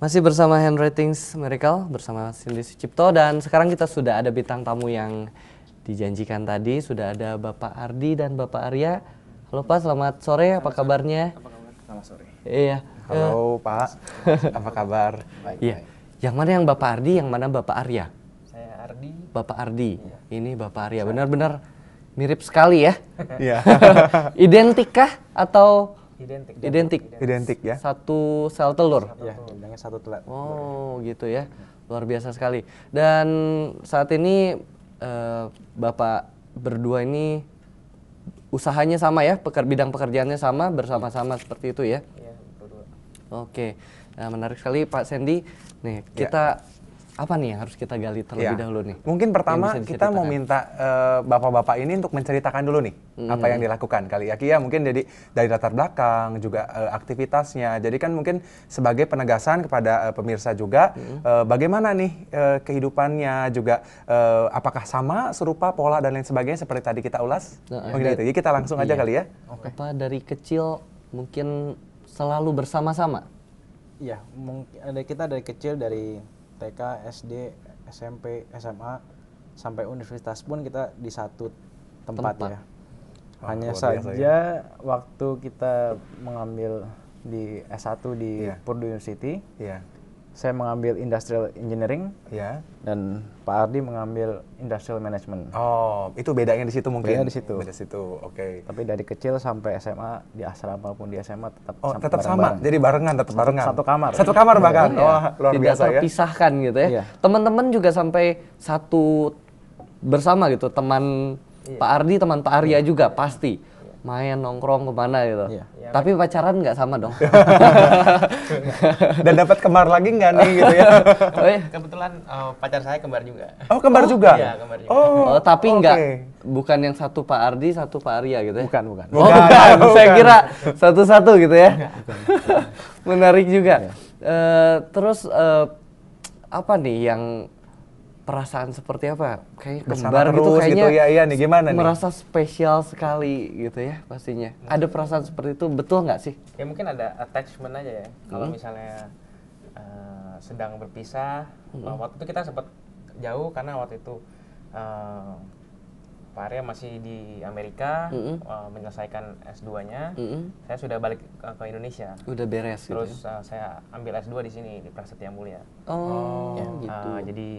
Masih bersama Handwritings Miracle bersama Cindy Sucipto, dan sekarang kita sudah ada bintang tamu yang dijanjikan tadi. Sudah ada Bapak Ardi dan Bapak Arya. Halo Pak, selamat sore. Apa kabarnya? Apa kabar? Selamat sore. Iya. Halo Pak, apa kabar? Baik. Iya. Yang mana yang Bapak Ardi, yang mana Bapak Arya? Saya Ardi. Bapak Ardi. Iya. Ini Bapak Arya. Benar-benar mirip sekali ya. Iya. Identikkah atau Identik. Identik ya. satu sel telur? Iya, bilangnya satu telat. Oh gitu ya, luar biasa sekali. Dan saat ini Bapak berdua ini usahanya sama ya, bidang pekerjaannya sama, bersama-sama seperti itu ya? Iya, berdua. Oke, nah, menarik sekali Pak Sandy. Nih kita apa nih yang harus kita gali terlebih dahulu nih? Mungkin pertama kita mau minta bapak-bapak ini untuk menceritakan dulu nih apa yang dilakukan kali ya. Kia mungkin dari latar belakang juga aktivitasnya. Jadi kan mungkin sebagai penegasan kepada pemirsa juga bagaimana nih kehidupannya juga apakah sama, serupa, pola dan lain sebagainya seperti tadi kita ulas. Mungkin itu. Jadi kita langsung aja kali ya. Apa dari kecil mungkin selalu bersama-sama? Iya, mungkin kita dari kecil dari TK, SD, SMP, SMA sampai universitas pun kita di satu tempat. Ya. Hanya saja waktu kita mengambil di S1 di Purdue University, saya mengambil Industrial Engineering, dan Pak Ardi mengambil Industrial Management. Oh, itu bedanya di situ mungkin? Bedanya di situ. Beda situ, oke. Tapi dari kecil sampai SMA, di asrama maupun di SMA tetap tetap sama, jadi barengan, tetap barengan? Satu kamar. Satu kamar bahkan? Wah, luar Tidak biasa ya? terpisahkan gitu ya? Iya. Teman-teman juga sampai satu bersama gitu, teman Pak Ardi, teman Pak Arya juga pasti? Main nongkrong kemana gitu. Tapi pacaran nggak sama dong. Dan dapat kembar lagi nggak nih gitu ya? Kebetulan pacar saya kembar juga. Oh, kembar juga? Iya, kembar juga. Oh, tapi nggak, bukan yang satu Pak Ardi, satu Pak Arya gitu ya? Bukan. Oh, bukan. Saya kira satu-satu gitu ya. Menarik juga. Terus apa nih yang perasaan seperti apa? Kayak kembar gitu kayaknya gitu, ya, nih, gimana merasa spesial sekali gitu ya pastinya. Ada perasaan seperti itu, betul nggak sih? Ya mungkin ada attachment aja ya. Kalau misalnya sedang berpisah, waktu itu kita sempat jauh karena waktu itu Pak Arya masih di Amerika menyelesaikan S2-nya. Saya sudah balik ke Indonesia. Udah beres gitu. Terus saya ambil S2 di sini di Prasetya Mulia. Oh, gitu. Jadi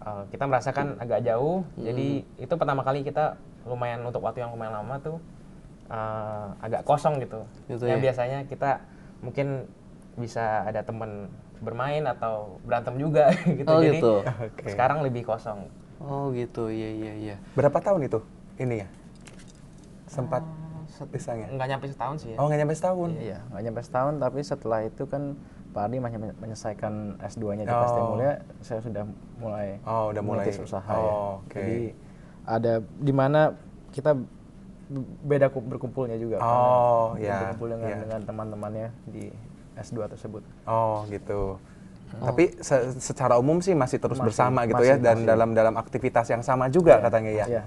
kita merasakan agak jauh. Jadi itu pertama kali kita lumayan untuk waktu yang lumayan lama tuh agak kosong gitu. Yang biasanya kita mungkin bisa ada teman bermain atau berantem juga gitu. Oh, jadi gitu. Sekarang lebih kosong. Oh gitu, iya. Berapa tahun itu ini ya? Sempat pisahnya? Nggak nyampe setahun sih ya. Oh, nggak nyampe setahun? Iya, nggak nyampe setahun, tapi setelah itu kan Pak Ardi masih menyelesaikan S2-nya di Prasetya Mulia, saya sudah mulai merintis usaha ya. Jadi ada di mana kita beda berkumpulnya juga. Berkumpul dengan teman-temannya di S2 tersebut. Oh, gitu. Tapi secara umum sih masih terus bersama gitu ya, dan dalam aktivitas yang sama juga katanya ya. Iya.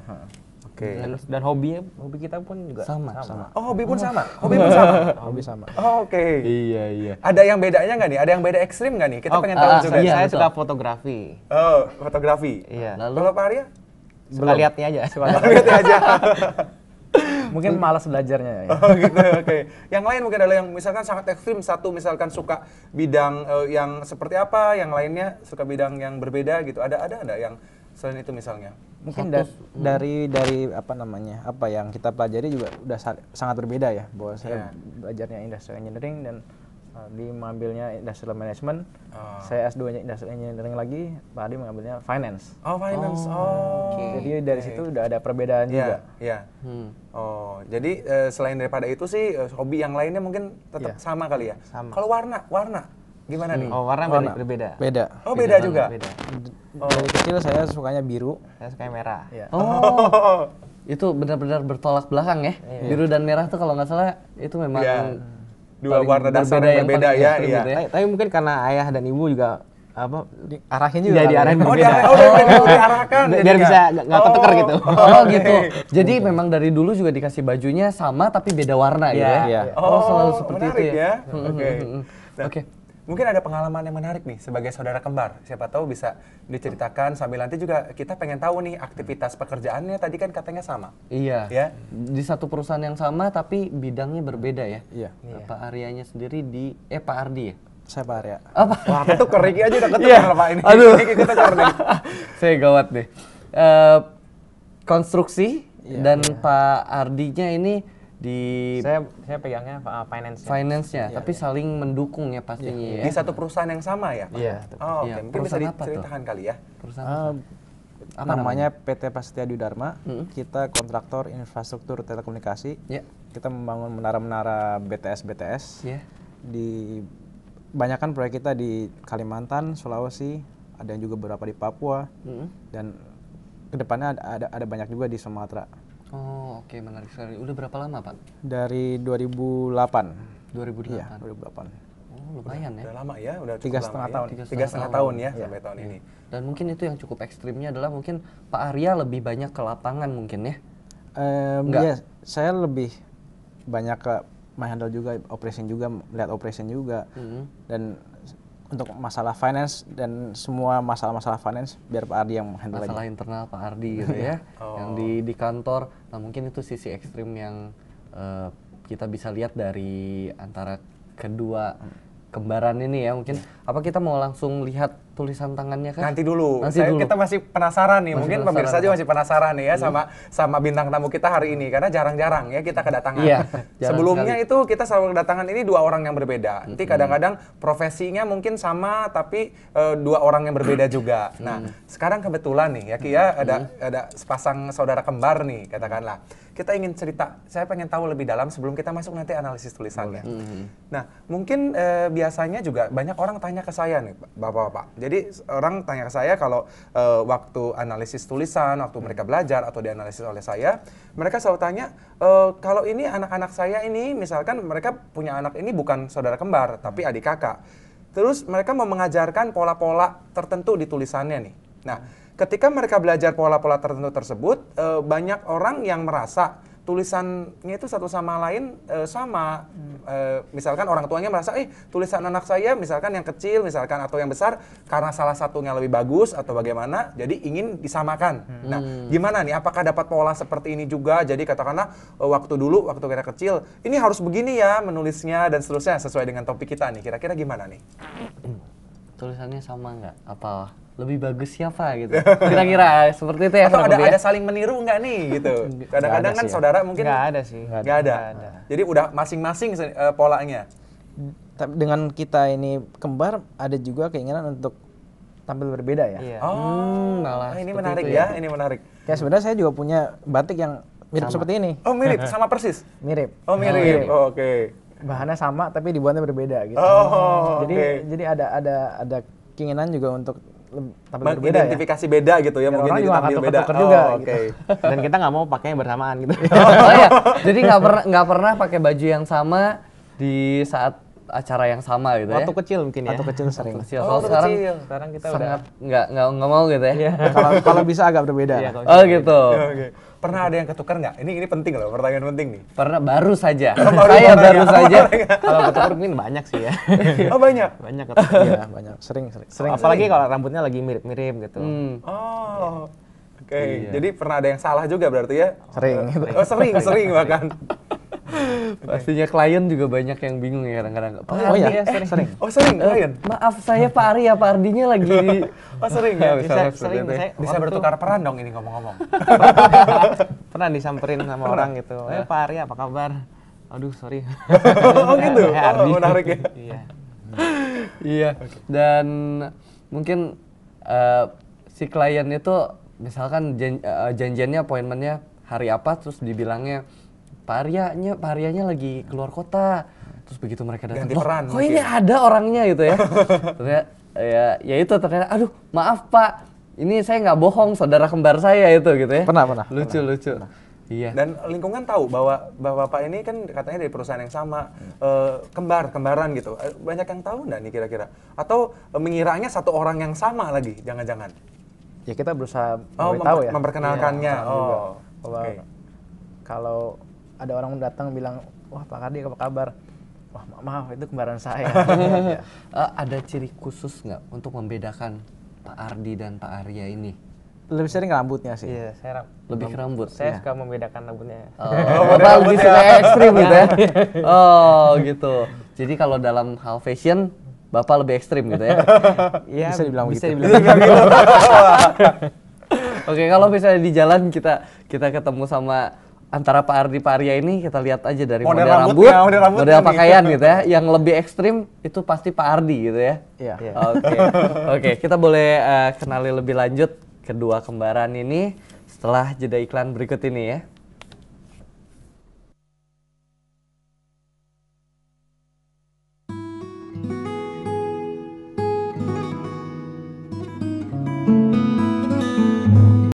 Oke. Dan hobi kita pun juga sama. Oh, hobi pun sama. Hobi pun sama. Hobi sama. Oh, oke. Iya. Ada yang bedanya nggak nih? Ada yang beda ekstrim nggak nih? Kita pengen tahu juga. Saya suka fotografi. Oh, fotografi. Iya. Kalau Pak Arya? Suka lihatnya aja. Lihatnya aja. Mungkin malas belajarnya ya. Oh gitu, oke. Yang lain mungkin ada yang misalkan sangat ekstrim, satu misalkan suka bidang yang seperti apa, yang lainnya suka bidang yang berbeda gitu. Ada yang selain itu misalnya? Mungkin dari apa namanya, apa yang kita pelajari juga udah sangat berbeda ya. Bahwa saya belajarnya Industrial Engineering dan di mengambilnya Industrial Management. Saya S2-nya Industrial Engineering lagi, Pak Adi mengambilnya Finance. Oh, Finance. Jadi dari situ udah ada perbedaan juga. Iya. Oh, jadi selain daripada itu sih hobi yang lainnya mungkin tetap sama kali ya. Sama. Kalau warna gimana nih? Oh, warna berbeda. Beda. Oh, beda juga. Beda. Dari kecil saya sukanya biru. Saya suka yang merah. Ya. Oh, itu benar-benar bertolak belakang ya. Biru dan merah tuh kalau nggak salah itu memang dua warna dasar yang berbeda ya. Iya. Gitu ya. Tapi mungkin karena ayah dan ibu juga Diarahin juga. Diarahin Oh, berbeda. diarahkan. Biar bisa nggak ketuker gitu. Oh gitu. Jadi memang dari dulu juga dikasih bajunya sama tapi beda warna gitu ya. Iya. Oh, selalu seperti itu menarik ya. Oke. Oke. Mungkin ada pengalaman yang menarik nih sebagai saudara kembar. Siapa tahu bisa diceritakan sambil nanti juga kita pengen tahu nih aktivitas pekerjaannya tadi kan katanya sama. Iya. Ya. Di satu perusahaan yang sama tapi bidangnya berbeda ya. Iya. Pak Aryanya sendiri di Pak Ardi ya. Saya Pak Arya. Apa? Wah, ketuker Riki aja udah ketuker Pak ini. Aduh. Riki ketuker nih. Saya gawat nih. Konstruksi dan Pak Ardinya ini di Saya pegangnya finance-nya. finance-nya, tapi saling mendukung ya pastinya Di ya. satu perusahaan yang sama ya, Pak? Iya. Oh, oke. Iya, Mungkin bisa perusahaan apa tuh? diceritakan kali ya. Perusahaan apa Namanya PT Prasetya Dwi Dharma. Kita kontraktor infrastruktur telekomunikasi. Ya. Kita membangun menara-menara BTS. Ya. Di banyakkan proyek kita di Kalimantan, Sulawesi, ada yang juga beberapa di Papua, dan kedepannya ada banyak juga di Sumatera. Oh, oke, menarik sekali. Udah berapa lama, Pak? Dari 2008. 2008. Iya, 2008. Oh, lumayan ya. Udah lama ya, udah cukup 3,5 lama ya. tahun. 3,5 tahun ya sampai tahun ini. Dan mungkin itu yang cukup ekstrimnya adalah mungkin Pak Arya lebih banyak ke lapangan mungkin ya. Iya, saya lebih banyak ke handle juga, operation juga, melihat operation juga. Dan untuk masalah finance dan semua masalah-masalah finance biar Pak Ardi yang handle aja. Masalah internal Pak Ardi gitu ya. Yang di kantor. Nah, mungkin itu sisi ekstrim yang kita bisa lihat dari antara kedua kembaran ini ya. Mungkin apa kita mau langsung lihat tulisan tangannya kan? Nanti dulu. Nanti dulu. Kita masih penasaran nih. Masih Mungkin penasaran, pemirsa juga masih penasaran nih ya sama bintang tamu kita hari ini karena jarang-jarang ya kita kedatangan. Iya, jarang Sebelumnya sekali. itu kita selalu kedatangan ini dua orang yang berbeda. Nanti kadang-kadang profesinya mungkin sama tapi dua orang yang berbeda juga. Nah, sekarang kebetulan nih ya Ki ya ada sepasang saudara kembar nih katakanlah. Kita ingin cerita, saya pengen tahu lebih dalam sebelum kita masuk nanti analisis tulisannya. Nah, mungkin biasanya juga banyak orang tanya ke saya nih, Bapak-bapak. Jadi orang tanya ke saya kalau waktu analisis tulisan, waktu mereka belajar atau dianalisis oleh saya, mereka selalu tanya, kalau ini anak-anak saya ini, misalkan mereka punya anak ini bukan saudara kembar, tapi adik kakak. Terus mereka mau mengajarkan pola-pola tertentu di tulisannya nih. Nah, ketika mereka belajar pola-pola tertentu tersebut, banyak orang yang merasa tulisannya itu satu sama lain sama. Misalkan orang tuanya merasa, tulisan anak saya misalkan yang kecil misalkan atau yang besar karena salah satunya lebih bagus atau bagaimana, jadi ingin disamakan. Nah, gimana nih? Apakah dapat pola seperti ini juga? Jadi katakanlah waktu kita kecil, ini harus begini ya menulisnya dan seterusnya sesuai dengan topik kita nih. Kira-kira gimana nih? Tulisannya sama nggak? Apa lebih bagus siapa gitu? Kira-kira seperti itu ya. Atau kurang lebih ada saling meniru nggak nih gitu? Kadang-kadang kan saudara mungkin Nggak ada sih. nggak ada. Jadi udah masing-masing polanya. Tapi dengan kita ini kembar, ada juga keinginan untuk tampil berbeda ya. Iya. Oh, malah ini seperti menarik itu ya, ini menarik. Kayak sebenarnya saya juga punya batik yang mirip seperti ini. Oh mirip, sama persis? Mirip. Oh mirip, oh, oke. Bahannya sama tapi dibuatnya berbeda gitu. Oh, Jadi ada keinginan juga untuk tampil berbeda ya. Mengidentifikasi beda gitu ya, Biar mungkin orang jadi juga tampil nggak beda. tuker juga Oh, gitu. oke. Dan kita nggak mau pakai yang bersamaan gitu. Oh ya, jadi nggak pernah pakai baju yang sama di saat acara yang sama gitu ya? Waktu kecil mungkin ya. Atau kecil sering. Kecil. Oh, Kalau waktu sekarang kecil. Sekarang kita sangat nggak mau gitu ya? Kalau bisa agak berbeda. Iya, kalau Oh gitu. Oke. Pernah ada yang ketukar nggak? Ini penting loh, pertanyaan penting nih. Pernah baru saja. baru Saya pernah baru ya? saja. kalau ketuker mungkin banyak sih ya. Oh banyak? Banyak ketuker. Iya, banyak. Sering. Apalagi kalau rambutnya lagi mirip-mirip gitu. Oh, oke. Jadi pernah ada yang salah juga berarti ya? Sering. Oh sering bahkan. Pastinya klien juga banyak yang bingung ya kadang-kadang. Pak Oh Ardi iya, ya, sering. Oh sering, klien? Maaf saya Pak Arya, Pak Ardinya lagi di... Oh sering ya? Misalnya sering seperti itu ya. saya Bisa bertukar peran dong ini ngomong-ngomong. pernah disamperin sama orang gitu. Pak Arya apa kabar? Aduh sorry. Oh gitu? Ardi. Oh, menarik ya? Iya. Iya. Dan mungkin si klien itu misalkan janjiannya appointmentnya hari apa terus dibilangnya Pak Aryanya lagi keluar kota. Terus begitu mereka datang, Ganti peran kok mungkin. ini ada orangnya gitu ya. Ternyata ya itu ternyata, aduh maaf Pak, ini saya nggak bohong, saudara kembar saya itu gitu ya. Pernah. Lucu. Iya. Dan lingkungan tahu bahwa bapak ini kan katanya dari perusahaan yang sama, kembaran gitu. Banyak yang tahu nggak nih kira-kira? Atau mengiranya satu orang yang sama lagi, jangan-jangan? Ya kita berusaha Oh, memberitahu ya. memperkenalkannya. Iya, juga. Oh, Bahwa oke. kalau ada orang datang bilang, wah Pak Kardi apa kabar? wah maaf itu kembaran saya. Ya. Ada ciri khusus nggak untuk membedakan Pak Ardi dan Pak Arya ini? Lebih sering rambutnya sih. Iya, saya Lebih ke rambut. Saya suka membedakan rambutnya. Bapak lebih suka yang ekstrim gitu ya? Oh gitu. Jadi kalau dalam hal fashion, Bapak lebih ekstrim gitu ya? Iya, bisa dibilang bisa begitu. dibilang gitu. Oke, kalau misalnya di jalan kita ketemu sama antara Pak Ardi Pak Arya ini, kita lihat aja dari Model model rambutnya, rambut, model rambutnya model nih. pakaian gitu ya. Yang lebih ekstrim itu pasti Pak Ardi gitu ya. Iya. Oke, oke, kita boleh kenali lebih lanjut kedua kembaran ini setelah jeda iklan berikut ini ya.